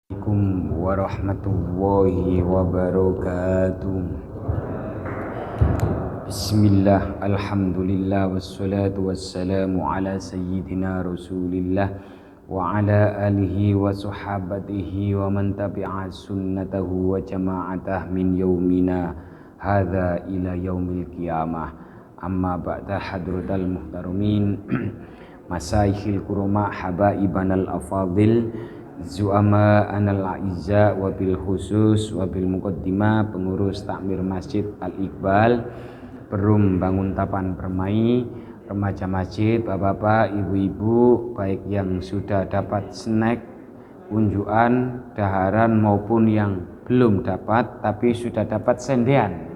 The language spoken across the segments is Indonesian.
Assalamualaikum warahmatullahi wabarakatuh. Bismillah, alhamdulillah, wassalatu wassalamu ala sayyidina rasulillah wa ala alihi wa sahabatihi wa man tabi'a sunnatahu wa jama'atah min yaumina hadha ila yaumil qiyamah. Amma ba'da hadratal muhtarumin masaihil kuruma habaibanal afadil Zu'ama anal a'izza wabil khusus wabil muqaddimah pengurus takmir Masjid Al-Iqbal, Perum Bangun Tapan Permai, remaja masjid, bapak-bapak, ibu-ibu, baik yang sudah dapat snack, unjukan, daharan maupun yang belum dapat tapi sudah dapat sendean.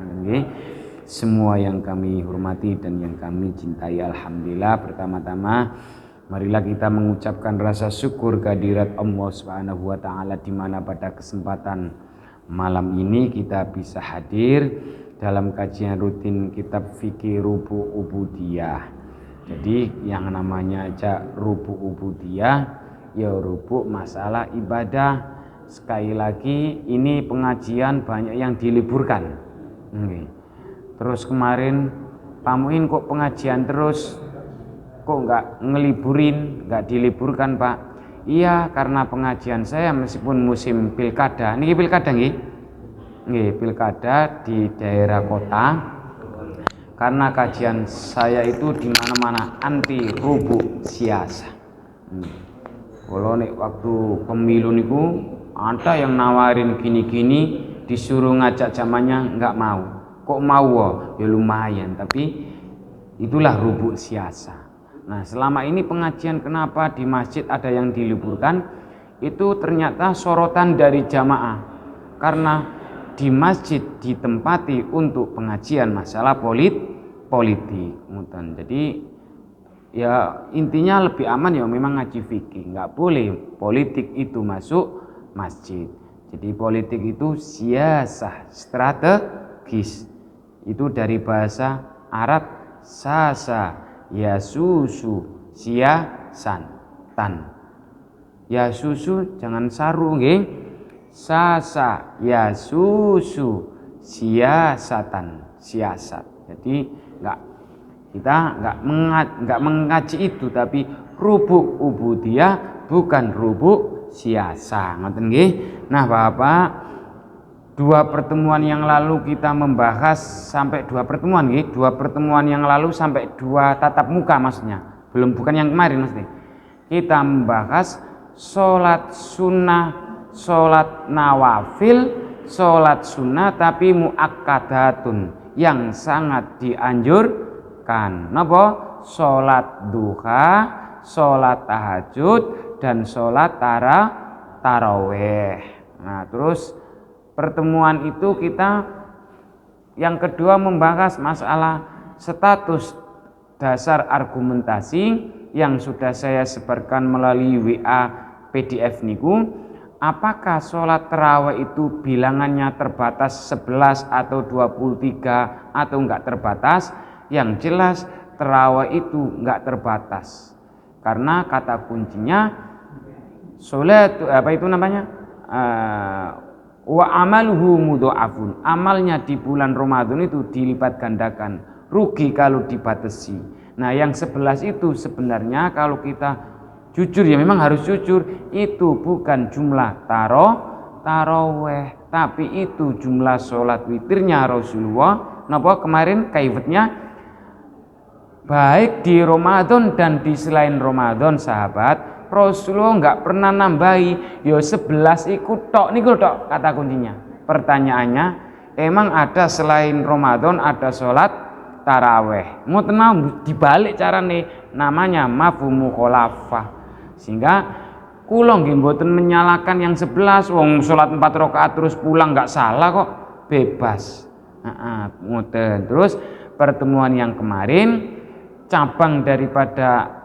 Semua yang kami hormati dan yang kami cintai, alhamdulillah. Pertama-tama marilah kita mengucapkan rasa syukur kehadirat Allah Subhanahu wa taala di mana pada kesempatan malam ini kita bisa hadir dalam kajian rutin kitab fikih Rubu' Ubudiyah. Jadi yang namanya aja Rubu' Ubudiyah ya rubu' masalah ibadah. Sekali lagi ini pengajian banyak yang diliburkan. Terus kemarin Pak Muin kok pengajian terus, kok nggak ngeliburin, nggak diliburkan Pak? Iya, karena pengajian saya meskipun musim pilkada, ini pilkada nggih, pilkada di daerah kota, karena kajian saya itu di mana-mana anti rubu' siasa. Kalau nek waktu pemilu niku ada yang nawarin gini-gini, disuruh ngajak zamannya nggak mau. Kok mau? Ya lumayan, tapi itulah rubu' siasa. Nah, selama ini pengajian kenapa di masjid ada yang diliburkan? Itu ternyata sorotan dari jamaah. Karena di masjid ditempati untuk pengajian masalah politik. Jadi ya intinya lebih aman ya memang ngaji fikih. Nggak boleh politik itu masuk masjid. Jadi politik itu siasah, strategis. Itu dari bahasa Arab sasa, ya susu, siasan, tan. Ya susu jangan saru nggih. Sasa, ya susu, siasatan, siasat. Jadi kita enggak mengaji itu, tapi rubu' ubudiyah bukan rubu' siasa. Ngoten nggih. Nah, Bapak, dua pertemuan yang lalu kita membahas sampai dua pertemuan yang lalu sampai dua tatap muka maksudnya, bukan yang kemarin maksudnya. Kita membahas sholat sunnah, sholat nawafil, sholat sunnah tapi muakkadatun yang sangat dianjurkan. Napa? Sholat duha, sholat tahajud dan sholat taraweh. Nah, terus pertemuan itu kita yang kedua membahas masalah status dasar argumentasi yang sudah saya sebarkan melalui WA PDF niku. Apakah sholat tarawih itu bilangannya terbatas 11 atau 23 atau enggak terbatas? Yang jelas tarawih itu enggak terbatas. Karena kata kuncinya sholat wa amaluhu mudha'afun. Amalnya di bulan Ramadan itu dilipat gandakan. Rugi kalau dibatasi. Nah, yang 11 itu sebenarnya kalau kita jujur ya memang harus jujur, itu bukan jumlah taraweh, tapi itu jumlah sholat witirnya Rasulullah. Napa kemarin kaifatnya baik di Ramadan dan di selain Ramadan, sahabat, Rasulullah enggak pernah nambahi. Yo 11 ikut tok niku tok kata kuncinya. Pertanyaannya, emang ada selain Ramadan ada sholat taraweh? Mau tenang dibalik carane, namanya mafhum mukhalafah. Sehingga kula nggih mboten menyalahkan yang 11, wong sholat 4 rakaat terus pulang enggak salah kok, bebas. Ngoten. Terus pertemuan yang kemarin cabang daripada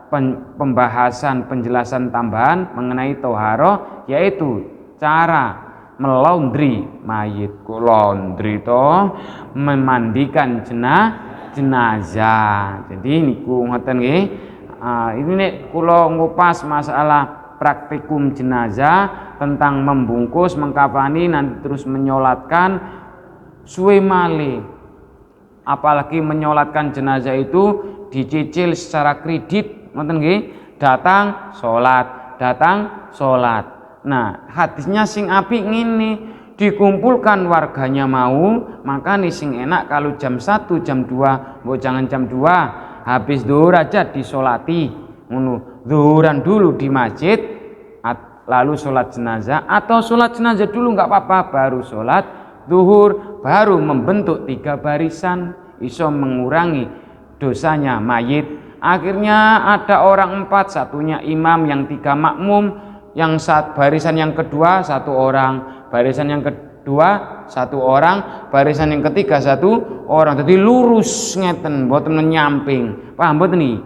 pembahasan penjelasan tambahan mengenai toharo, yaitu cara melaundri mayit. Kok laundry toh? Memandikan jenazah. Jadi niku ngoten nggih. Ini nek kula ngupas masalah praktikum jenazah, tentang membungkus, mengkafani, nanti terus menyolatkan, suwe male. Apalagi menyolatkan jenazah itu dicicil secara kredit, ngoten nggih, datang salat, datang salat. Nah, hadisnya sing apik ngene, dikumpulkan warganya mau, maka nih sing enak kalau jam 1, jam 2, mbok jangan jam 2, habis zuhur aja disolati, ngono. Zuhuran dulu di masjid, lalu sholat jenazah, atau sholat jenazah dulu nggak apa-apa, baru sholat zuhur, baru membentuk 3 barisan, iso mengurangi dosanya mayit. Akhirnya ada orang 4, satunya imam, yang 3 makmum, yang barisan yang kedua 1 orang, barisan yang kedua 1 orang, barisan yang ketiga 1 orang. Jadi lurus ngeten, mboten menyamping. Paham mboten nih?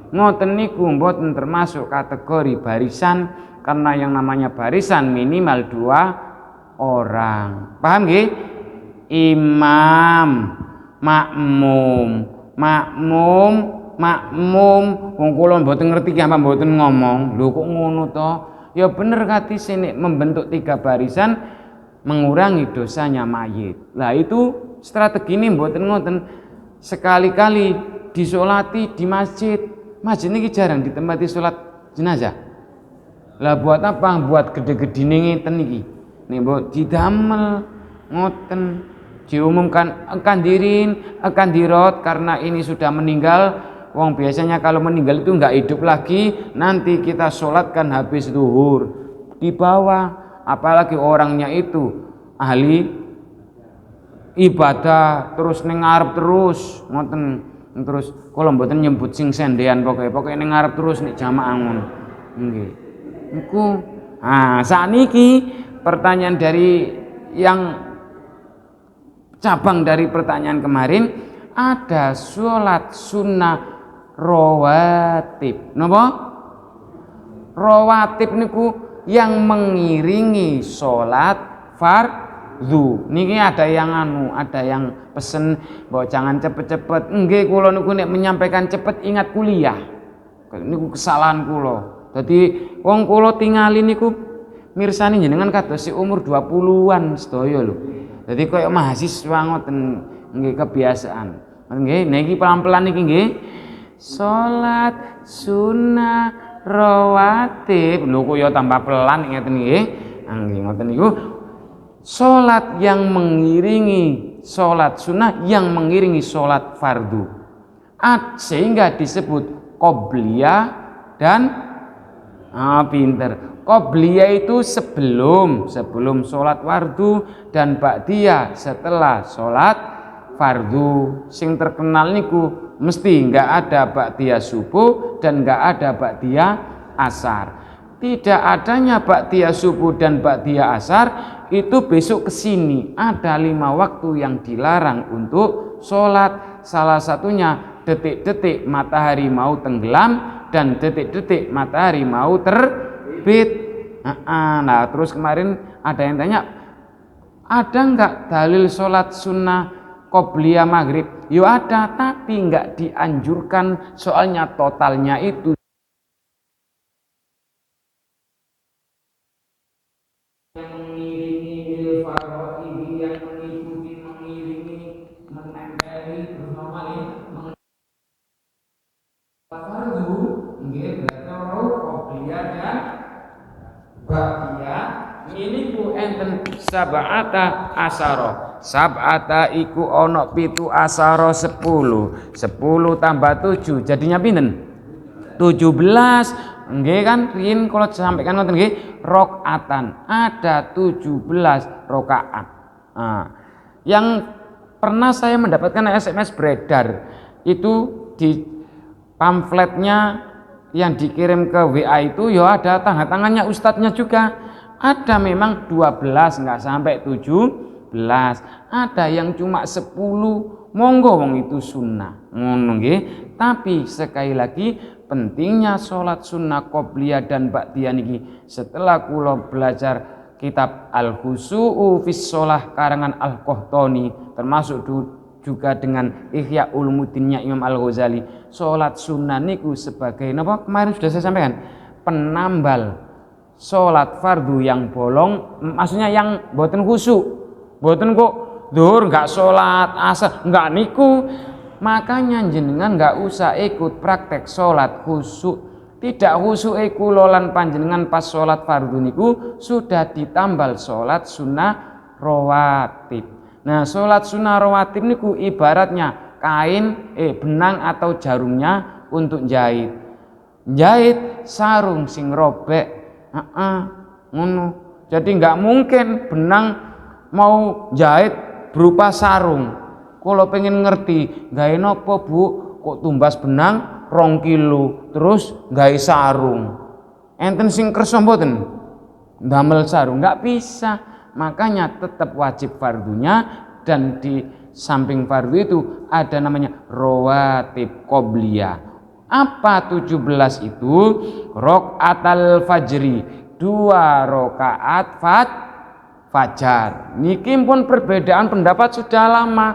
Ngoten niku mboten termasuk kategori barisan, karena yang namanya barisan minimal 2 orang. Paham nggih? Imam, makmum, makmum, makmum. Wong kula mboten ngerti ki apa mboten ngomong. Lho kok ngono to? Ya bener kati sini membentuk 3 barisan mengurangi dosanya mayit. Lah itu strategi ini mboten ngoten. Sekali-kali disolati di masjid. Masjid ini jarang ditempati sholat jenazah. Lah buat apa? Buat gede-gede ngeten iki. Nih mbok didamel ngoten, diumumkan akan dirin, akan dirot, karena ini sudah meninggal. Wong biasanya kalau meninggal itu enggak hidup lagi, nanti kita sholatkan habis zuhur di bawah. Apalagi orangnya itu ahli ibadah, terus ning ngarep terus ngoten. Terus kula mboten nyebut sing sendean, pokoke ning ngarep terus nek jamaah ngono. Nggih. Iku sakniki pertanyaan dari yang cabang dari pertanyaan kemarin, ada sholat sunnah rawatib. Napa? Rawatib niku yang mengiringi sholat fardu. Niki ada yang ada yang pesen bahwa jangan cepet-cepet. Nggih, kula niku nek menyampaikan cepet ingat kuliah. Niku kesalahan kula. Dadi wong kula tingali niku mirsani jenengan kados si umur 20-an sedaya lho. Dadi koyo mahasiswa ngoten nggih, kebiasaan. Nggih, niki pelan-pelan niki nggih. Salat sunah rawatib. Lho kok ya tambah pelan ngeten nggih. Nggih ngoten niku. Salat yang mengiringi salat sunnah, yang mengiringi salat fardu. Sehingga disebut qobliyah dan pinter. Qobliyah itu sebelum sholat fardu, dan ba'diyah setelah sholat fardu. Sing terkenal niku mesti enggak ada ba'diyah subuh dan enggak ada ba'diyah asar. Tidak adanya ba'diyah subuh dan ba'diyah asar itu besok kesini ada 5 waktu yang dilarang untuk sholat. Salah satunya detik-detik matahari mau tenggelam dan detik-detik matahari mau terbit. Nah terus kemarin ada yang tanya, ada enggak dalil sholat sunnah qobliyah maghrib? Ya ada, tapi enggak dianjurkan, soalnya totalnya itu yang mengiringi ilfaroidi, yang mengikuti, mengiringi, menempeli, terus normalin fardu. Nggih, berarti qobliyah dan ba'diyah ini ku enten sab'ata asara. Sab'ata iku ana 7 asara 10. 10 tambah 7 jadinya pinten? 17. Nggih kan riyen kula sampaikan ngoten nggih, rakaatan. Ada 17 rakaat. Yang pernah saya mendapatkan SMS beredar itu di pamfletnya yang dikirim ke WA itu ya ada tanda tangannya ustadznya juga. Ada memang 12, enggak sampai 17. Ada yang cuma 10. Monggo wong itu sunnah. Ngono nggih. Tapi sekali lagi pentingnya sholat sunnah qobliyah dan ba'diyah niki setelah kula belajar kitab Al-Khusu'u fis Shalah karangan Al-Qahtani, termasuk juga dengan Ihya Ulumuddinnya Imam Al-Ghazali. Sholat sunnah niku sebagai napa? Kemarin sudah saya sampaikan, penambal sholat fardu yang bolong, maksudnya yang boten khusyuk, boten kok dur nggak sholat asar nggak niku, makanya jenengan nggak usah ikut praktek sholat khusyuk. Tidak khusyuk kulolan panjenengan pas sholat fardu niku sudah ditambal sholat sunnah rawatib. Nah, sholat sunnah rawatib niku ibaratnya kain benang atau jarumnya untuk jahit sarung sing robek. Ngono. Jadi nggak mungkin benang mau jahit berupa sarung. Kalau pengen ngerti, gawe nopo Bu? Kok tumbas benang 2 kilo terus gawe sarung. Enten sing kersa mboten ndamel sarung, nggak bisa. Makanya tetap wajib fardunya, dan di samping fardu itu ada namanya rawatib qobliyah. Apa 17 itu? Rokaatal fajri, 2 rakaat fajar. Niki pun perbedaan pendapat sudah lama.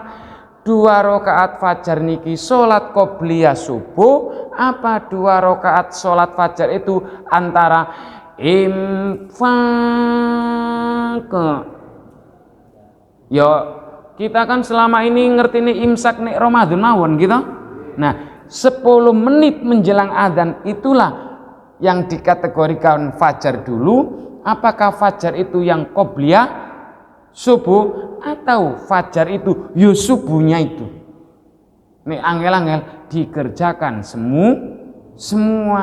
2 rakaat fajar niki sholat qobliyah subuh, apa 2 rakaat sholat fajar itu antara infak. Yo, kita kan selama ini ngerti nih imsak nih Ramadan mawon gitu. Nah, 10 menit menjelang adzan itulah yang dikategorikan fajar dulu. Apakah fajar itu yang qobliyah subuh atau fajar itu yo subuhnya itu? Nih angel-angel dikerjakan semua.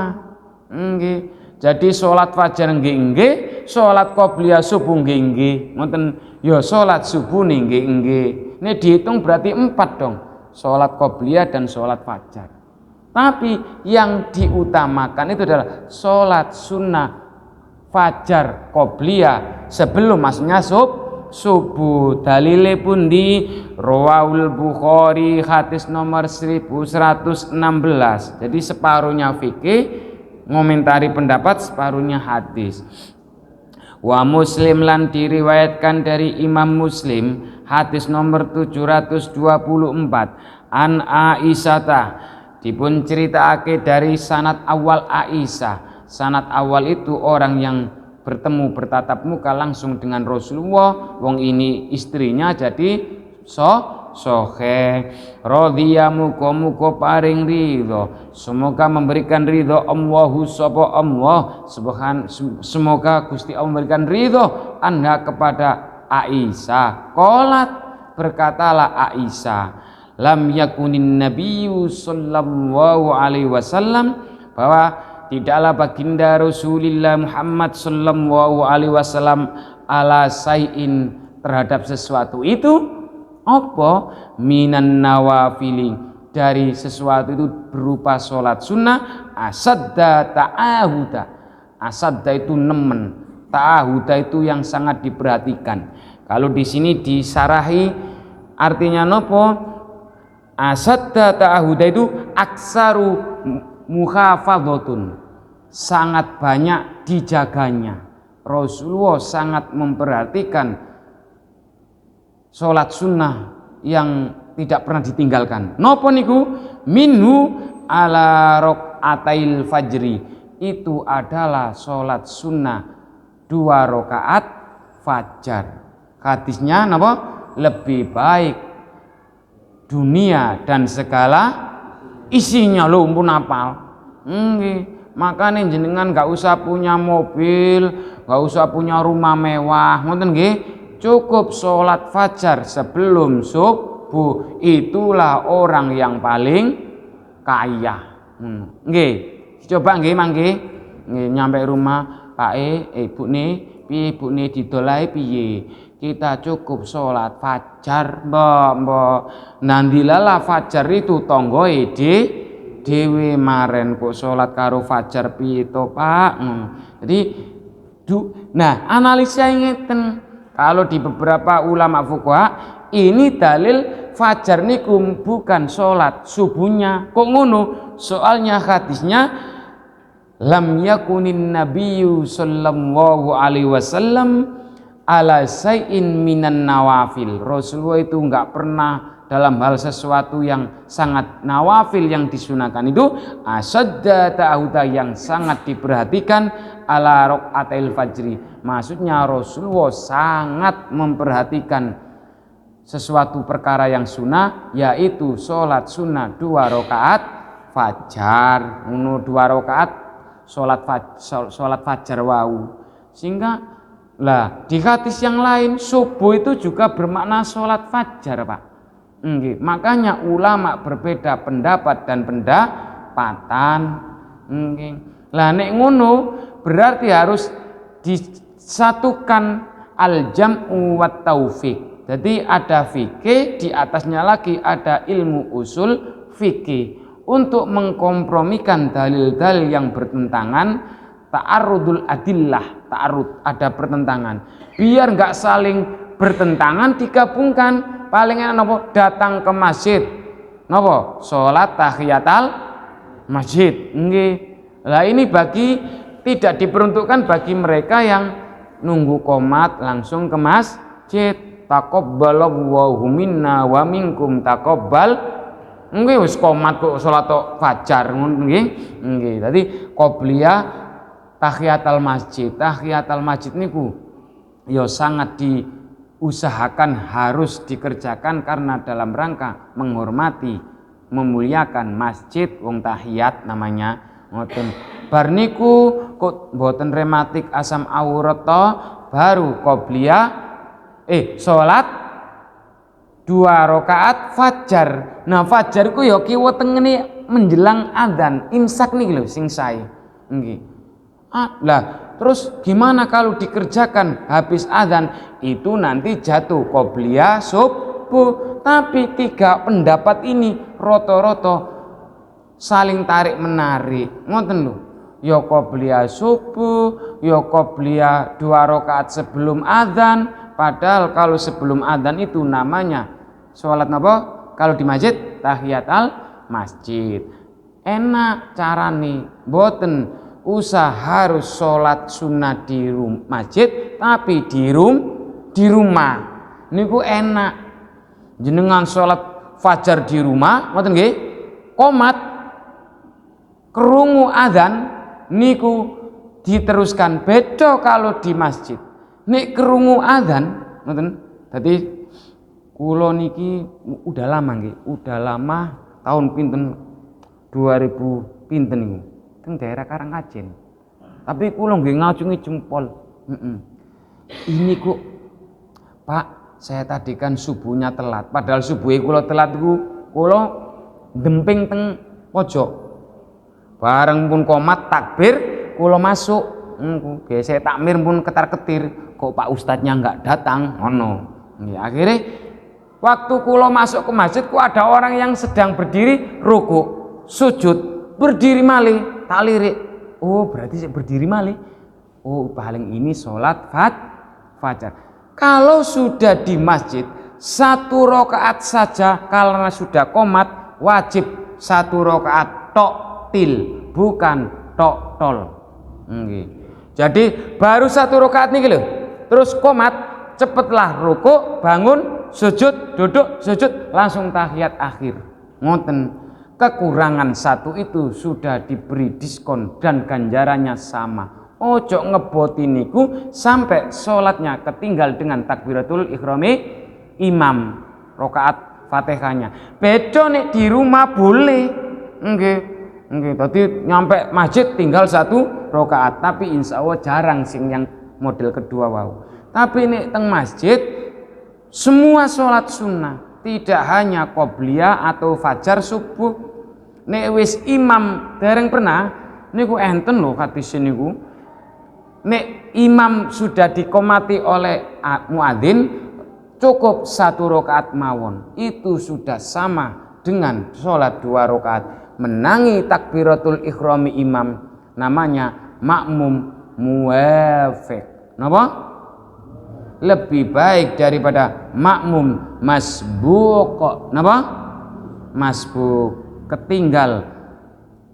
Nggih. Jadi sholat fajar nggih, sholat qobliyah subuh nggih. Ngoten ya sholat subuh nggih. Ini dihitung berarti 4 dong. Sholat qobliyah dan sholat fajar. Tapi yang diutamakan itu adalah sholat sunnah fajar qobliyah sebelum maksudnya subuh. Dalile pundi? Rawahul Bukhari hadis nomor 1116. Jadi separuhnya fikih, ngomentari pendapat, separuhnya hadis. Wa Muslim lan diriwayatkan dari Imam Muslim hadis nomor 724 an Aisyah, dipun ceritakake dari sanad awal Aisyah. Sanad awal itu orang yang bertemu bertatap muka langsung dengan Rasulullah, wong ini istrinya, jadi sohe radhiya muga-muga paring ridho, semoga memberikan ridho Allahu sapa Allah semoga Gusti Allah memberikan ridho anha kepada Aisyah. Qalat, berkatalah Aisyah, lam yakunin nabiyyu sallallahu alaihi wasallam, bahwa tidaklah baginda Rasulullah Muhammad sallallahu alaihi wasallam ala sayin terhadap sesuatu itu apa minan nawafili, dari sesuatu itu berupa sholat sunnah, asadda ta'ahuda. Asadda itu nemen, ta'ahuda itu yang sangat diperhatikan. Kalau di sini disarahi artinya nopo? Asadda ta'ahuda itu aksaru muhafadhatun, sangat banyak dijaganya. Rasulullah sangat memperhatikan sholat sunnah yang tidak pernah ditinggalkan. Nopo niku? Minhu ala rakaatail fajri, itu adalah sholat sunnah 2 rakaat fajar. Hadisnya nopo? Lebih baik dunia dan segala isinya. Lho pun apal. Makanya jenengan gak usah punya mobil, gak usah punya rumah mewah, ngoten nggih. Cukup sholat fajar sebelum subuh, itulah orang yang paling kaya. Nggih, coba nggih mangke nyampe rumah, Pak ibu nih, piye ibu nih didolai piye? Kita cukup sholat fajar, mbok. Nandilalah fajar itu tonggoe dewe maren kok sholat karo fajar piye to Pak? Jadi nah analisa ngeten. Kalau di beberapa ulama fuqaha ini dalil fajar niku bukan sholat subuhnya. Kok ngono? Soalnya hadisnya lam yakunin nabiyyu sallallahu alaihi wasallam ala sayin minan nawafil. Rasulullah itu enggak pernah dalam hal sesuatu yang sangat nawafil yang disunahkan itu asadda ta'ahuda, yang sangat diperhatikan ala raqatil fajri. Maksudnya Rasulullah sangat memperhatikan sesuatu perkara yang sunnah, yaitu sholat sunnah 2 rakaat fajar, 2 rakaat sholat fajar wau. Sehingga lah di hadis yang lain subuh itu juga bermakna sholat fajar, Pak. Makanya ulama berbeda pendapat dan pendapatan. Lah nek ngono berarti harus disatukan al-jam'u wat taufik. Jadi ada fikih, di atasnya lagi ada ilmu usul fikih untuk mengkompromikan dalil-dalil yang bertentangan, ta'arudul adillah, ta'arud, ada pertentangan. Biar nggak saling bertentangan digabungkan. Paling enak nopo? Datang ke masjid. Nopo? Salat tahiyatul masjid. Nggih. Lah ini tidak diperuntukkan bagi mereka yang nunggu qomat langsung ke masjid. Taqabbalallahu minna wa minkum taqabbal. Nggih wis qomat kok salat fajar ngono nggih. Nggih. Dadi qobliyah tahiyatul masjid. Tahiyatul masjid niku ya sangat diusahakan harus dikerjakan karena dalam rangka menghormati, memuliakan masjid, wong tahiyat namanya. Ngoten. Bar niku kok mboten rematik asam aurat baru qobliyah salat 2 rakaat fajar. Nah, fajar ku ya kiwa tengene menjelang adzan, imsak niki lho sing sae. Nggih. Lah, terus gimana kalau dikerjakan habis adzan? Itu nanti jatuh qobliyah subuh. Tapi 3 pendapat ini rata-rata saling tarik menarik. Ngoten lho. Ya qobliyah subuh, ya qobliyah 2 rakaat sebelum adzan. Padahal kalau sebelum adzan itu namanya sholat napa? Kalau di masjid tahiyatul masjid. Enak carane, mboten usah harus sholat sunnah di masjid, tapi di rumah. Niku enak. Jenengan sholat fajar di rumah, ngoten nggih? Qomat krungu adzan niku diteruskan. Beda kalau di masjid. Nek krungu adzan, ngoten. Dadi kula niki udah lama nggih, udah lama tahun pinten 2000 pinten niku teng daerah Karangkajen. Tapi kula nggih ngacungi jempol. Ini kok Pak, saya tadi kan subuhnya telat. Padahal subuhe kula telat iku kula demping teng pojok. Bareng pun qomat takbir kula masuk. Saya takmir pun ketar-ketir. Kok Pak Ustadznya nggak datang? Ngono. Akhirnya waktu kula masuk ke masjid, kok ada orang yang sedang berdiri ruku, sujud, berdiri malih, tak lirik. Oh, berarti saya berdiri malih. Oh, paling ini sholat fajar. Kalau sudah di masjid 1 rakaat saja karena sudah qomat, wajib 1 rakaat tok til, bukan tok tol. Jadi baru 1 rakaat nih lho. Terus qomat, cepetlah ruku, bangun, sujud, duduk, sujud, langsung tahiyat akhir. Ngoten. Kekurangan 1 itu sudah diberi diskon dan ganjarannya sama. Ojo ngeboti niku sampai sholatnya ketinggal dengan takbiratul ikhrami imam, rakaat Fatihahnya. Beda nek di rumah boleh. Nggih. Tadi nyampe masjid tinggal 1 rakaat, tapi insya Allah jarang sing yang model kedua wau. Tapi ini teng masjid semua sholat sunnah, tidak hanya qobliyah atau fajar subuh. Nek wis imam dereng pernah niku enten lho hadis niku. Nek imam sudah dikomati oleh muadzin cukup 1 rakaat mawon. Itu sudah sama dengan sholat 2 rakaat. Menangi takbiratul ikhrami imam namanya makmum muwafiq. Napa? Lebih baik daripada makmum masbuq. Napa? Masbuq, ketinggal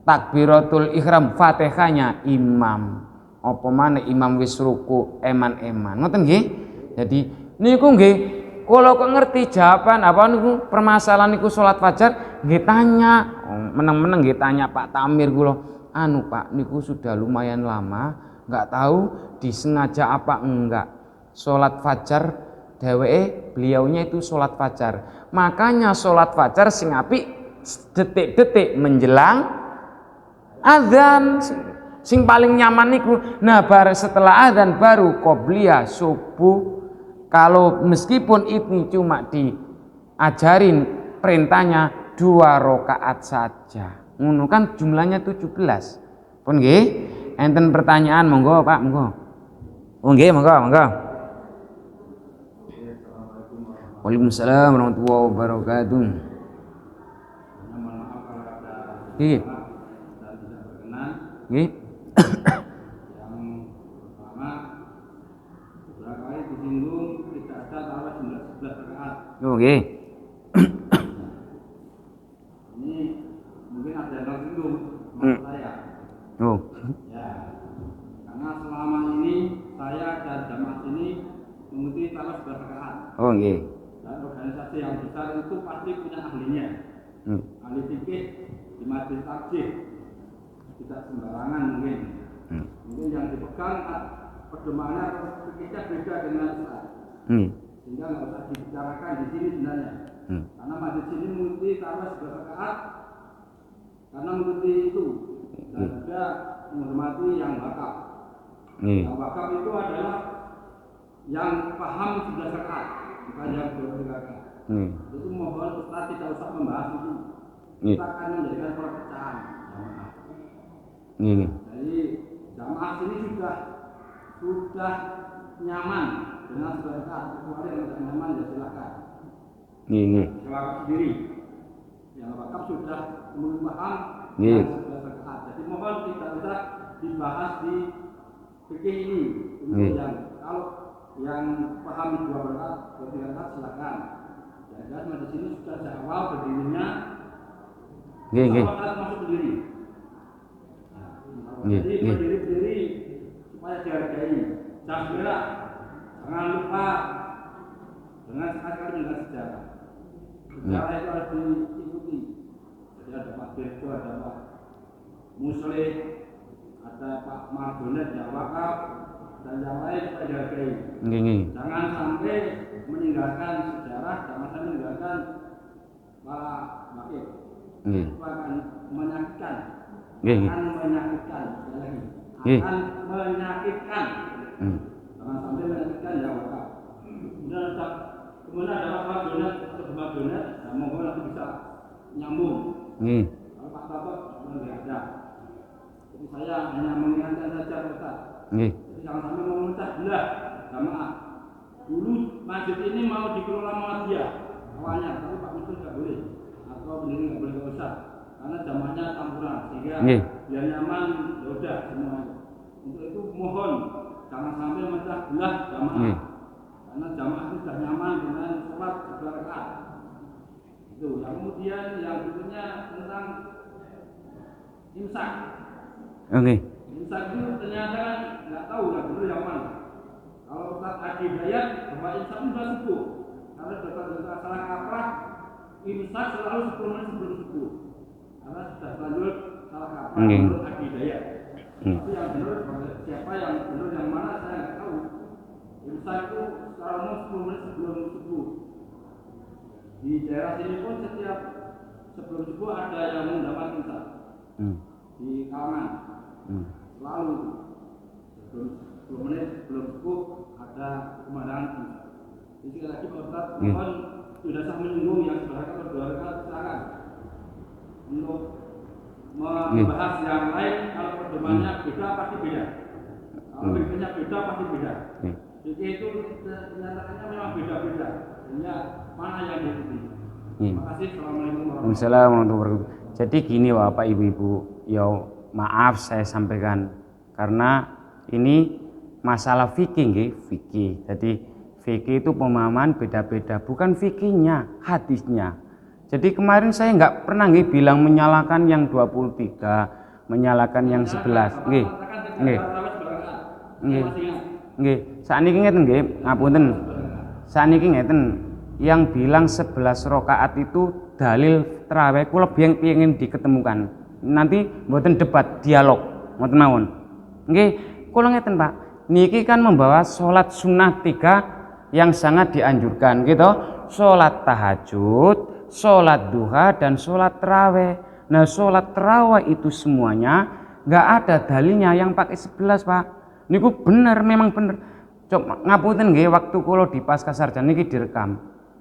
takbiratul ihram Fatihahnya imam. Apa maneh imam wis ruku eman-eman. Ngoten nggih? Jadi niku nggih kula kok ngerti jawaban apa niku permasalahan niku salat fajar nggih tanya meneng-meneng nggih tanya Pak Tamir kula. Anu Pak niku sudah lumayan lama nggak tahu disengaja apa enggak. Sholat fajar beliaunya itu sholat fajar. Makanya sholat fajar sing apik detik-detik menjelang azan. Sing paling nyaman niku. Nah, setelah azan baru qobliyah subuh. Kalau meskipun ini cuma diajarin perintahnya 2 rakaat saja. Ngono kan jumlahnya 17. Pun nggih, enten pertanyaan monggo Pak, monggo. Oh nggih, monggo. Waalaikumsalam warahmatullahi wabarakatuh. Nggih. Nggih. Yang pertama, beberapa kali disinggung tidak ada tarawih 11 rakaat. Oh nggih. Ini mungkin ada yang tersinggung maksud saya. Oh. Ya, karena selama ini saya dan jamaah sini mengikuti tarawih 11 rakaat. Oh nggih. Dan organisasi yang besar itu pasti punya ahlinya. Ahli fikih di majelis takjih. Tidak sembarangan mungkin. Mungkin yang dipegang pedomannya atau fikihnya beda dengan Ustaz. Sehingga nggak usah dibicarakan di sini sebenarnya. Karena majelis ini mengikuti tarawih 11 rakaat karena mengikuti itu dan juga menghormati yang wakaf. Yang wakaf itu adalah yang paham 11 rakaat, bukan yang 12 rakaat. Itu mohon Ustaz tidak usah membahas itu. Kita akan menjadikan perpecahan jamaah. Jadi jamaah sini sudah nyaman dengan 11 rakaat. Kecuali yang tidak nyaman ya silakan. Wakaf sendiri. Yang wakaf sudah mulai paham dengan 11 rakaat. Jadi mohon tidak usah dibahas di fikih ini. Kemudian kalau yang paham 2 rakaat, 3 rakaat silakan. Ya, di sini sudah sejak awal berdirinya. Masuk berdiri. Jadi berdiri supaya dihargai. Jangan gerak, jangan lupa dengan sekali-kali dengan sejarah. Sejarah itu harus diikuti. Jadi ada Pak Dirjo, ada Pak Muslim, ada Pak Mardonet yang wakaf dan yang lain supaya dihargai. Jangan sampai meninggalkan sejarah, jangan sampai meninggalkan para wakil. Itu akan menyakitkan. Akan menyakitkan lagi. Akan menyakitkan. Jangan sampai menyakitkan yang wakaf. Kemudian ada Pak Mardonet atau Pak Mardonet, dan mohon nanti bisa nyambung. Kalau Pak Bapak tidak ada. Jadi saya hanya mengingatkan saja Ustaz. Jadi jangan sampai memecah belah jamaah. Dulu masjid ini mau dikelola Muhammadiyah awalnya, tapi Pak Muslim tidak boleh atau pendiri nggak boleh ke Ustaz karena jamaahnya campuran sehingga biar nyaman ya udah semuanya. Untuk itu mohon jangan sampai memecah belah jamaah karena jamaah itu sudah nyaman dengan sholat 11 rakaat. Itu. Yang kemudian yang berikutnya tentang imsak. Imsak itu ternyata nggak tahu nggak benar yang mana. Kalau Ustaz Adi Dayat bahwa imsak itu sudah subuh. Karena sudah salah kaprah imsak selalu 10 menit sebelum subuh. Karena sudah lanjut salah kaprah menurut Adi Dayat. Tapi yang benar siapa yang benar yang mana saya nggak tahu. Imsak itu secara umum 10 menit sebelum subuh. Di daerah sini pun setiap sebelum subuh ada yang mendapat imsak. Di Kalangan selalu sebelum 10 menit sebelum subuh ada pemandangan imsak. Jadi sekali lagi Pak Ustaz, mohon sudah sah menyinggung yang sebenarnya berdua rakaat silakan untuk membahas yang lain. Kalau pedomannya beda pasti beda. Kalau fikihnya beda pasti beda. Fikih itu kenyataannya memang beda-beda. Sehingga mana yang diikuti. Terima kasih. Assalamualaikum warahmatullahi wabarakatuh. Jadi gini Bapak Ibu-ibu, ya maaf saya sampaikan karena ini masalah fikih nggih, fikih. Jadi fikih itu pemahaman beda-beda, bukan fikihnya, hadisnya. Jadi kemarin saya nggak pernah nggih bilang menyalahkan yang 23, menyalahkan yang 11. Nggih. Nggih. Nggih. Sakniki ngeten nggih, ngapunten. Sakniki ngeten, yang bilang 11 rakaat itu dalil tarawih kula pengen diketemukan. Nanti mboten debat, dialog, ngoten mawon. Nggih, kula ngeten Pak, niki kan membawa sholat sunnah 3 yang sangat dianjurkan gitu, sholat tahajud, sholat duha, dan sholat tarawih. Nah sholat tarawih itu semuanya nggak ada dalilnya yang pakai 11 Pak. Niku bener, memang bener. Coba ngapunten nggih, waktu kula di Pascasarjana niki direkam.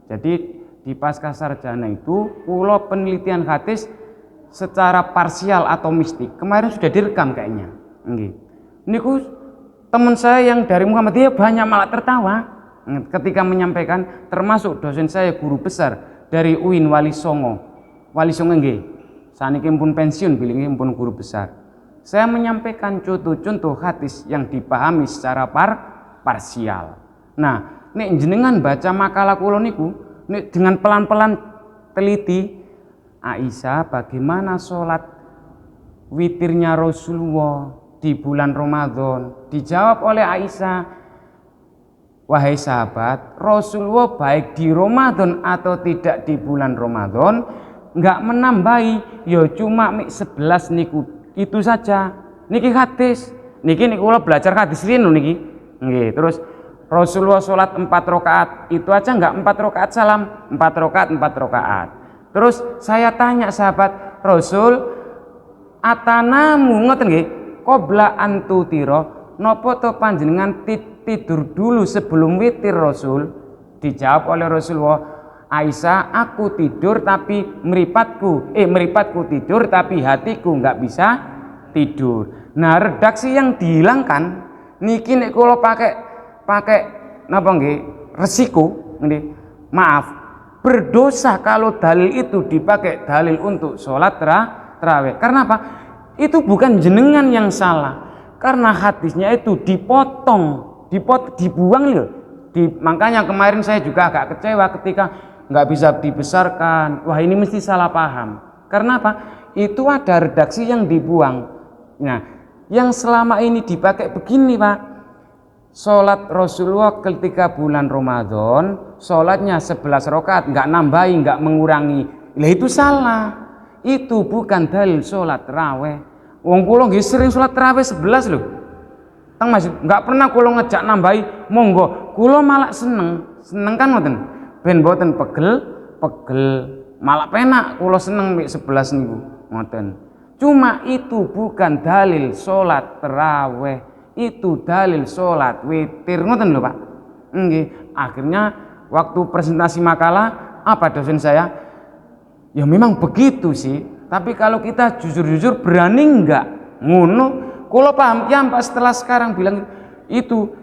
Jadi di Pascasarjana itu kula penelitian hadis secara parsial atau mistik kemarin sudah direkam kayaknya. Nggih. Niku teman saya yang dari Muhammadiyah banyak malah tertawa ketika menyampaikan, termasuk dosen saya guru besar dari UIN Wali Songo. Wali Songo nggih. Saniki pun pensiun, bilingnya pun guru besar. Saya menyampaikan contoh-contoh hadis yang dipahami secara parsial. Nah, nek jenengan baca makalah kula niku, nek dengan pelan-pelan teliti, Aisyah bagaimana sholat witirnya Rasulullah di bulan Ramadan? Dijawab oleh Aisyah, wahai sahabat, Rasulullah baik di Ramadan atau tidak di bulan Ramadan nggak menambahi, ya cuma 11 niku. Itu saja. Niki hadis. Niki kula belajar hadis rino niki. Nggih, terus Rasulullah sholat 4 rakaat. Itu aja enggak 4 rakaat salam, 4 rakaat 4 rakaat. Terus saya tanya sahabat, Rasul atanamu ngoten nggih, qabla antutira, napa to panjenengan tidur dulu sebelum witir Rasul? Dijawab oleh Rasulullah, Aisyah, aku tidur tapi meripatku tidur tapi hatiku nggak bisa tidur. Nah, redaksi yang dihilangkan niki nek kula pakai napa nggih? Resiko nggih. Maaf, berdosa kalau dalil itu dipakai dalil untuk sholat tarawih. Karena apa? Itu bukan jenengan yang salah. Karena hadisnya itu dibuang loh. Makanya kemarin saya juga agak kecewa ketika nggak bisa dibesarkan. Wah, ini mesti salah paham. Karena apa? Itu ada redaksi yang dibuang. Nah, yang selama ini dipakai begini Pak, sholat Rasulullah ketika bulan Ramadan, sholatnya 11 rakaat, nggak nambahi, nggak mengurangi. Lah itu salah. Itu bukan dalil sholat tarawih. Wong kula nggih sering sholat tarawih 11 loh. Teng Mas, nggak pernah kula ngejak nambahi, monggo. Kula malah seneng kan ngoten. Ben mboten pegel, malah penak kula seneng mek 11 niku, ngoten. Cuma itu bukan dalil salat tarawih, itu dalil salat witir, ngoten lho Pak. Nggih, akhirnya waktu presentasi makalah apa dosen saya? Ya memang begitu sih, tapi kalau kita jujur-jujur berani enggak ngono, kula paham ya Pak setelah sekarang bilang itu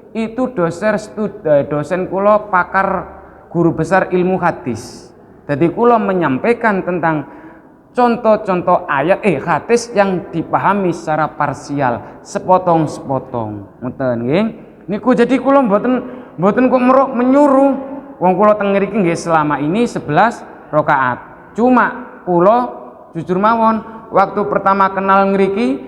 dosen kula pakar guru besar ilmu hadis. Jadi kula menyampaikan tentang contoh-contoh ayat hadis yang dipahami secara parsial, sepotong-sepotong. Ngoten nggih. Niku jadi kula mboten kok menyuruh. Wong kula teng mriki nggih selama ini 11 rakaat. Cuma kula jujur mawon, waktu pertama kenal ngriki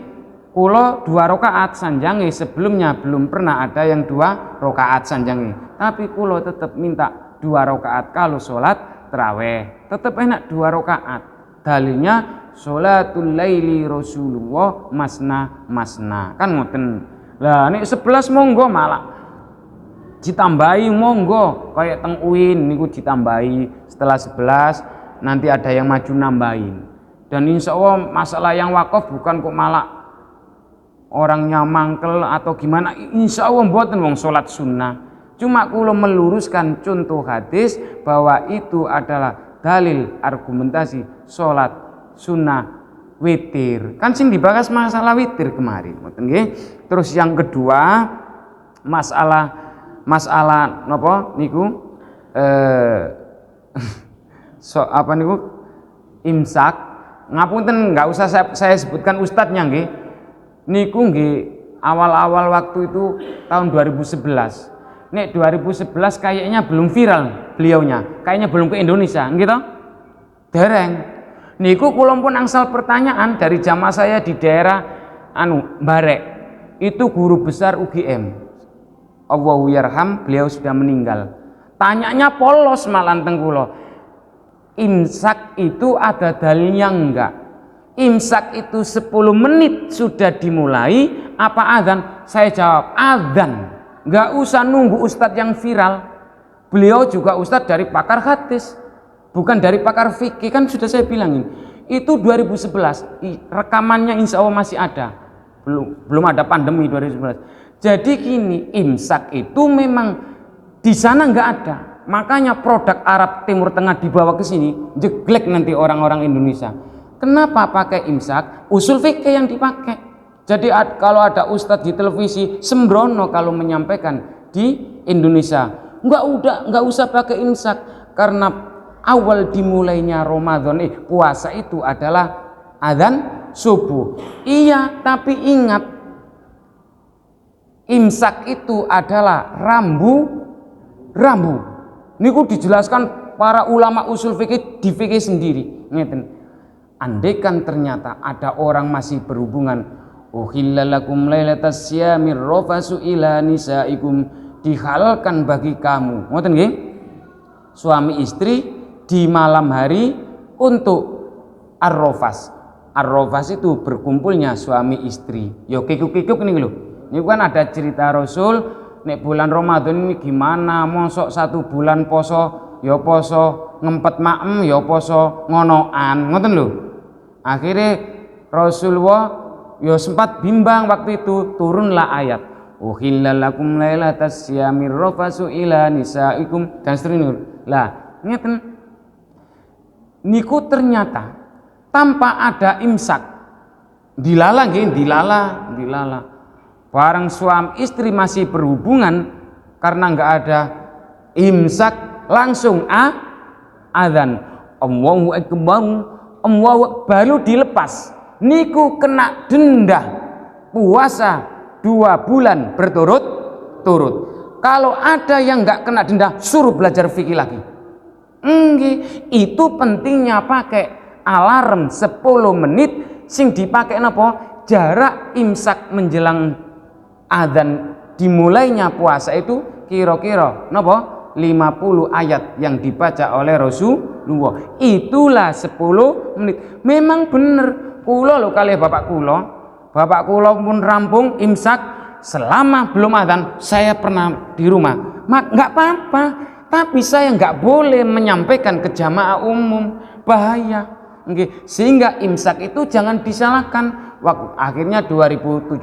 kula 2 rakaat sanjange, sebelumnya belum pernah ada yang 2 rakaat sanjange. Tapi kula tetap minta 2 rakaat kalau sholat tarawih, tetap enak 2 rakaat. Dalilnya sholatul laili Rasulullah masna kan ngoten. Lah nek 11 monggo malah ditambahi, monggo kayak teng UIN niku ditambahi setelah 11 nanti ada yang maju nambahin. Dan insya Allah masalah yang wakaf bukan kok malah orangnya mangkel atau gimana, insya Allah mboten wong sholat sunnah. Cuma kula meluruskan contoh hadis bahwa itu adalah dalil argumentasi sholat sunnah witir. Kan sing dibahas masalah witir kemarin, ngoten nggih. Terus yang kedua masalah napa niku apa niku imsak. Ngapunten nggak usah saya sebutkan ustadznya nggih. Niku nggih awal-awal waktu itu tahun 2011. Nek 2011 kayaknya belum viral beliaunya, kayaknya belum ke Indonesia, gitu. Dereng. Niku kula pun angsal pertanyaan dari jamaah saya di daerah Barek. Itu guru besar UGM. Allahu yarham, beliau sudah meninggal. Tanyanya polos malah teng kula. Imsak itu ada dalilnya enggak? imsak itu 10 menit sudah dimulai apa adzan? Saya jawab adzan. Nggak usah nunggu ustadz yang viral. Beliau juga ustadz dari pakar hadis, bukan dari pakar fikih, kan sudah saya bilangin. Itu 2011, rekamannya insya Allah masih ada. Belum ada pandemi 2011. Jadi gini, imsak itu memang di sana nggak ada. Makanya produk Arab Timur Tengah dibawa ke sini, jeglek nanti orang-orang Indonesia. Kenapa pakai imsak? Usul fikih yang dipakai. Jadi kalau ada ustadz di televisi sembrono kalau menyampaikan di Indonesia, nggak usah pakai imsak, karena awal dimulainya Ramadan puasa itu adalah adzan subuh. Iya, tapi ingat imsak itu adalah rambu. Niku dijelaskan para ulama usul fikih di fikih sendiri. Ngeten. Andaikan ternyata ada orang masih berhubungan, uhilla lakum lailatas syamir rafasu ila nisaikum, dihalalkan bagi kamu, ngoten nggih, suami istri di malam hari untuk ar-rafas. Ar-rafas itu berkumpulnya suami istri. Yo kikuk-kikuk nih lho. Ini kan ada cerita Rasul nek bulan Ramadan ini gimana, mosok 1 bulan poso, ya poso ngempet maem, ya poso ngonoan, ngoten lho. Akhirnya Rasulullah ya sempat bimbang waktu itu, turunlah ayat uhilla lakum lailatas syamir rafasu ila nisaikum dan seterusnya. Lah, ngeten niku ternyata tanpa ada imsak dilala nggih, dilala. Barang suami istri masih berhubungan karena nggak ada imsak, langsung adzan Allahu akbar, baru dilepas. Niku kena denda puasa 2 bulan berturut-turut. Kalau ada yang nggak kena denda, suruh belajar fikih lagi. Itu pentingnya pakai alarm 10 menit sing dipakai napa? Jarak imsak menjelang adzan dimulainya puasa itu kira-kira napa? 50 ayat yang dibaca oleh Rasulullah. Itulah 10 menit. Memang bener. Kula lho kali bapak kula pun rampung imsak selama belum adzan saya pernah di rumah. Nggak apa-apa. Tapi saya nggak boleh menyampaikan ke jamaah umum, bahaya. Sehingga imsak itu jangan disalahkan. Waktu akhirnya 2017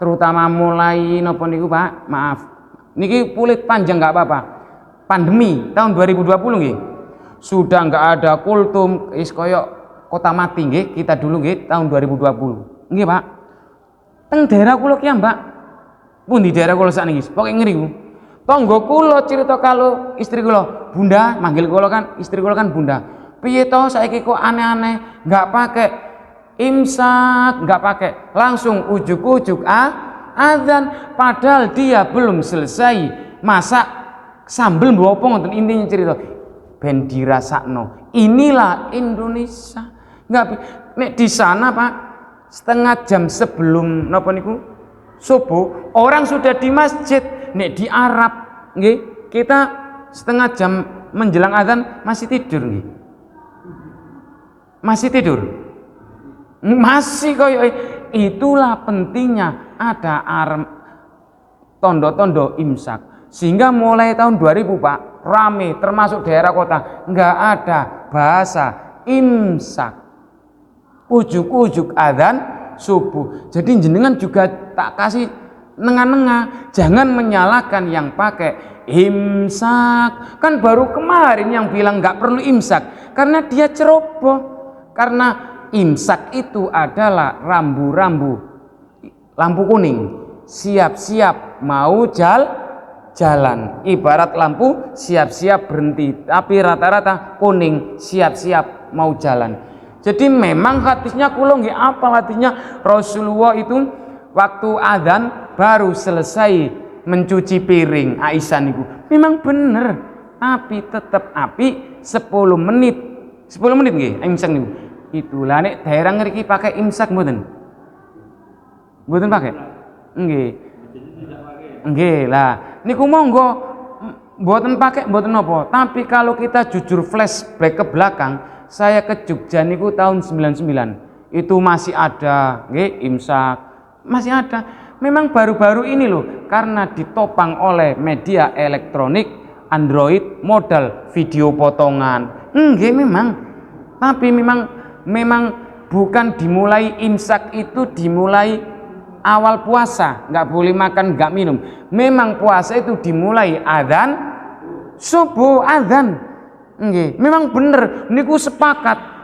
terutama mulai napa niku Pak, maaf. Niki kulit panjang nggak apa-apa. Pandemi tahun 2020 nggih. Sudah nggak ada kultum koyok kota mati nggih, kita dulu nggih tahun 2020. Nggih Pak. Teng daerah kula ki Mbak. Pun di daerah kula sakniki, pokoke ngriku. Tangga kula cerita kalau istri kula, Bunda, manggil kula kan, istri kula kan Bunda. Piye to saiki kok aneh-aneh, nggak pakai imsak, nggak pakai, langsung ujuk-ujuk adzan, padahal dia belum selesai masak sambel mbok apa ngoten, intinya cerita ben dirasakno. Inilah Indonesia. Nggak nek di sana Pak, setengah jam sebelum napa niku subuh orang sudah di masjid. Nek di Arab nggih, kita setengah jam menjelang adzan masih tidur nggih. Masih tidur. Masih koyo itulah pentingnya ada tondo-tondo imsak. Sehingga mulai tahun 2000 Pak, rame termasuk daerah kota, nggak ada bahasa imsak. Ujuk-ujuk adzan subuh. Jadi jenengan juga tak kasih nengah-nengah, jangan menyalahkan yang pakai imsak. Kan baru kemarin yang bilang nggak perlu imsak karena dia ceroboh. Karena imsak itu adalah rambu-rambu lampu kuning, siap-siap mau jalan. Ibarat lampu siap-siap berhenti, tapi rata-rata kuning, siap-siap mau jalan. Jadi memang hadisnya kula nggih apal hadisnya, Rasulullah itu waktu adzan baru selesai mencuci piring Aisyah niku. Memang bener, tapi tetap 10 menit. 10 menit nggih imsak niku. Itulah nek daerah ngriki pakai imsak mboten? Mboten pakai? Nggih. Nggih lah, niku monggo Mboten pakai mboten apa. Tapi kalau kita jujur flashback ke belakang, saya ke Jogja niku tahun 99. Itu masih ada nggih imsak, masih ada. Memang baru-baru ini loh, karena ditopang oleh media elektronik, Android, modal video potongan. Nggih memang. Tapi memang bukan dimulai imsak itu dimulai awal puasa, nggak boleh makan, nggak minum. Memang puasa itu dimulai adzan subuh, adzan. Nggih, memang bener niku sepakat.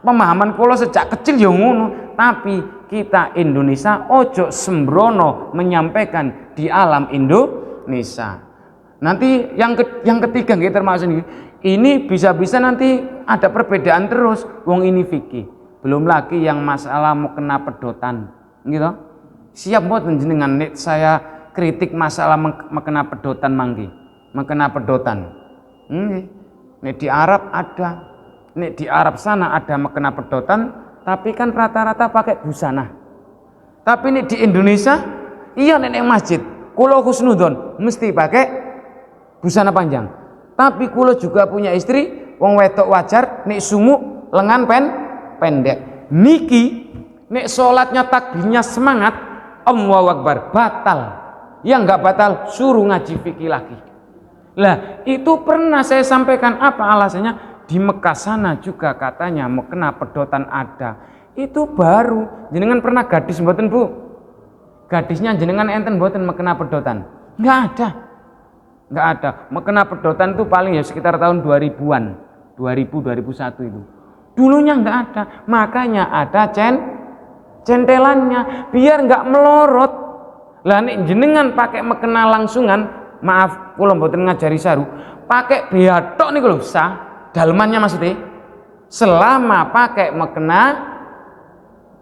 Pemahaman kula sejak kecil ya ngono, tapi kita Indonesia ojo sembrono menyampaikan di alam Indonesia. Nanti yang ketiga nggih termasuk ini bisa-bisa nanti ada perbedaan terus. Wong ini fikih. Belum lagi yang masalah mau kena pedotan, gitu. Siap mboten jenengan nek saya kritik masalah mengkena pedotan mangki. Mengkena pedotan. Nek di Arab ada, nek di Arab sana ada mengkena pedotan, tapi kan rata-rata pakai busana. Tapi nek di Indonesia, iya nek masjid, kula husnudzon mesti pakai busana panjang. Tapi kula juga punya istri, wong wedok wajar, nek sumuk lengan pendek. Niki nek salatnya takbirnya semangat, Allahu Akbar, batal. Yang enggak batal suruh ngaji fikih lagi. Lah, itu pernah saya sampaikan apa alasannya? Di Mekah sana juga katanya mau kena pedotan ada. Itu baru. Jenengan pernah gadis mboten, Bu? Gadisnya jenengan enten mboten mau kena pedotan? Enggak ada. Enggak ada. Mau kena pedotan itu paling ya sekitar tahun 2000-an. 2001 itu. Dulunya enggak ada. Makanya ada centelannya biar enggak melorot. Lah nek jenengan pakai mekena langsungan, maaf kula mboten ngajari saru, pakai bea tok niku lho sah, dalemannya maksudnya. Selama pakai mekena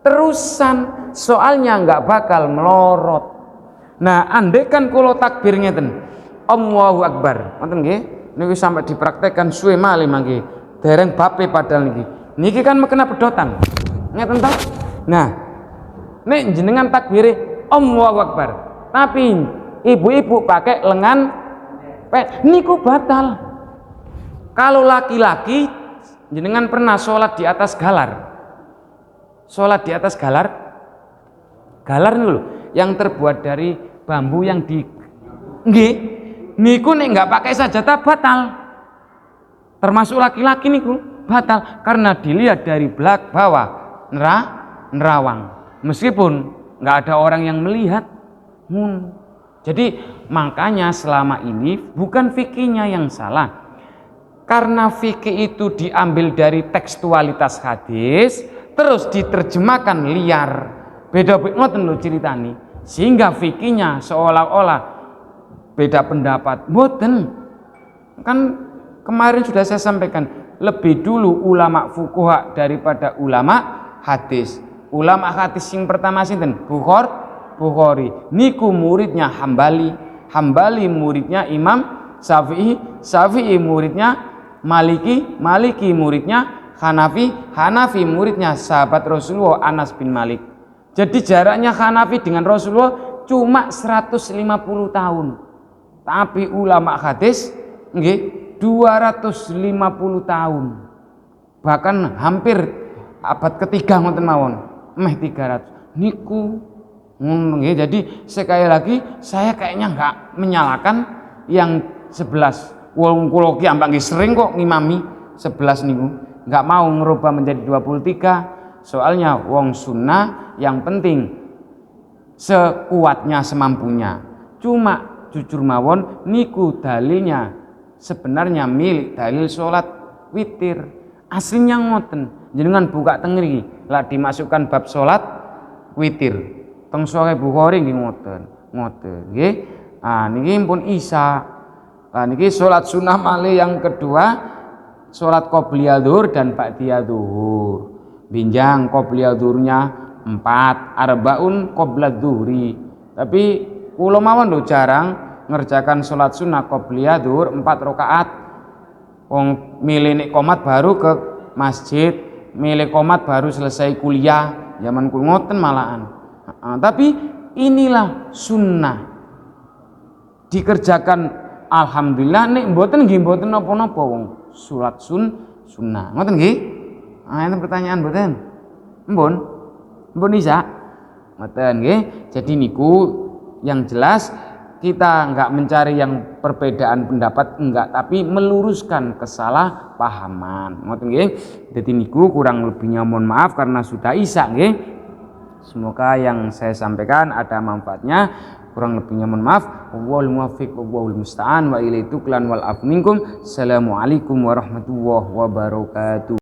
terusan, soalnya enggak bakal melorot. Nah, andaikan kula takbir ngeten, Allahu Akbar, ngoten nggih, niku sampai dipraktekkan suwe malih mangke. Dereng bape padahal niki. Niki kan mekena pedotan. Ngeten ta? Nah, nek jenengan takbire Allahu Akbar, tapi ibu-ibu pakai lengan niku batal. Kalau laki-laki jenengan pernah sholat di atas galar? Sholat di atas galar? Galar niku yang terbuat dari bambu yang di nggih niku nek enggak pakai sajadah batal. Termasuk laki-laki niku batal karena dilihat dari bawah nerawang. Meskipun enggak ada orang yang melihat. Jadi makanya selama ini bukan fikihnya yang salah, karena fikih itu diambil dari tekstualitas hadis terus diterjemahkan liar, beda ngoten lho ceritani, sehingga fikihnya seolah-olah beda pendapat. Mboten, kan kemarin sudah saya sampaikan lebih dulu ulama fuqaha daripada ulama hadis. Ulama hadis yang pertama sinten? Bukhari, niku muridnya Hambali, Hambali muridnya Imam Syafi'i, Syafi'i muridnya Maliki muridnya Hanafi, Hanafi muridnya sahabat Rasulullah Anas bin Malik. Jadi jaraknya Hanafi dengan Rasulullah cuma 150 tahun. Tapi ulama hadis nggih 250 tahun. Bahkan hampir abad ketiga ngoten mawon, meh 300. Niku jadi sekali lagi saya kayaknya enggak menyalahkan yang 11. Wong kula ki ambak nggih sering kok ngimami 11 niku. Enggak mau ngerubah menjadi 23. Soalnya wong sunnah yang penting sekuatnya semampunya. Cuma jujur mawon niku dalilnya sebenarnya milik dalil salat witir. Aslinya ngoten. Jenengan buka teng mriki lah dimasukkan bab salat witir. Teng Sahih Bukhari nggih ngoten nggih. Ah niki pun Isa. Nah niki salat sunah malih yang kedua, salat qobliyah zuhur dan ba'diyah zuhur. Binjang qobliyah zuhurnya 4, arbaun qobliyah zuhri. Tapi kula mawon lho jarang ngerjakan salat sunah qobliyah zuhur 4 rakaat. Wong milih nek qomat baru ke masjid, milih qomat baru selesai kuliah. Zaman kula ngoten malahan. Tapi inilah sunnah dikerjakan alhamdulillah nek mboten nggih mboten napa-napa wong salat sunnah. Ngoten nggih? Ah itu pertanyaan mboten? Mbon Isa. Ngoten nggih. Jadi niku yang jelas kita enggak mencari yang perbedaan pendapat enggak, tapi meluruskan kesalahpahaman. Ngoten nggih. Jadi niku kurang lebihnya mohon maaf karena sudah Isya nggih. Semoga yang saya sampaikan ada manfaatnya. Kurang lebihnya mohon maaf. Wallahul muwaffiq wallahul musta'an wa ilaihi tuklan wal afminkum. Assalamualaikum warahmatullahi wabarakatuh.